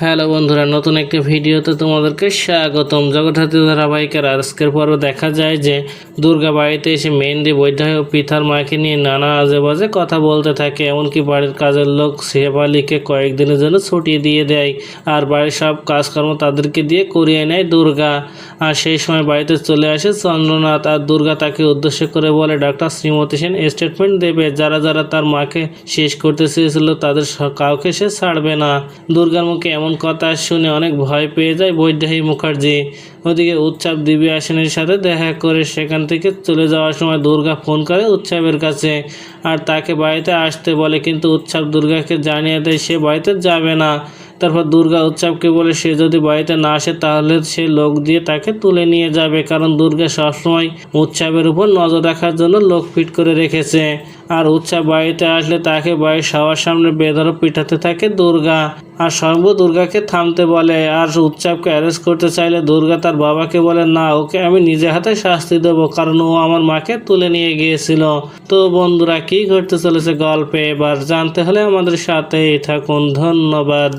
Hello বন্ধুরা, নতুন একটি ভিডিওতে তোমাদেরকে স্বাগতম। জগদ্ধাত্রী ধারাবাহিকের আজকের পর্বে দেখা যায় যে দুর্গা বাড়িতে এসে মেহেন্দি, বৈদ্যা ও পিতার মাকে নিয়ে নানা আজে বাজে কথা বলতে থাকে। এমনকি বাড়ির কাজের লোক শেফালিকে কয়েকদিনের জন্য ছুটি দিয়ে দেয়, আর বাড়ির সব কাজকর্ম তাদেরকে দিয়ে করিয়ে নেয় দুর্গা। আর সেই সময় বাড়িতে চলে আসে চন্দ্রনাথ, আর দুর্গা তাকে উদ্দেশ্য করে বলে ডাক্তার শ্রীমতী সেন স্টেটমেন্ট দেবে, যারা যারা তার মাকে শেষ করতে চেয়েছিল তাদের কাউকে সে ছাড়বে না। দুর্গার মুখে এমন কথা শুনে অনেক ভয় পেয়ে যায় বৈদেহী মুখার্জি। ওদিকে উৎসব দিব্যা আসেনের সাথে দেখা করে সেখান থেকে চলে যাওয়ার সময় দুর্গা ফোন করে উৎসবের কাছে, আর তাকে বাড়িতে আসতে বলে, কিন্তু উৎসব দুর্গাকে জানিয়ে দেয় সে বাড়িতে যাবে না। তারপর দুর্গা উৎসবকে বলে সে যদি বাড়িতে না আসে তাহলে সে লোক দিয়ে তাকে তুলে নিয়ে যাবে, কারণ দুর্গা সবসময় উৎসবের উপর নজর রাখার জন্য লোক ফিট করে রেখেছে। আর উৎসব বাড়িতে আসলে তাকে বাড়ির সবার সামনে বেধড়ক পিটাতে থাকে দুর্গা, আর স্বয়ম্ভু দুর্গাকে থামতে বলে। আর উৎসবকে অ্যারেস্ট করতে চাইলে দুর্গা তার বাবাকে বলে, না, ওকে আমি নিজে হাতে শাস্তি দেবো, কারণ ও আমার মাকে তুলে নিয়ে গিয়েছিল। তো বন্ধুরা, কি ঘটতে চলেছে গল্পে এবার জানতে হলে আমাদের সাথেই থাকুন। ধন্যবাদ।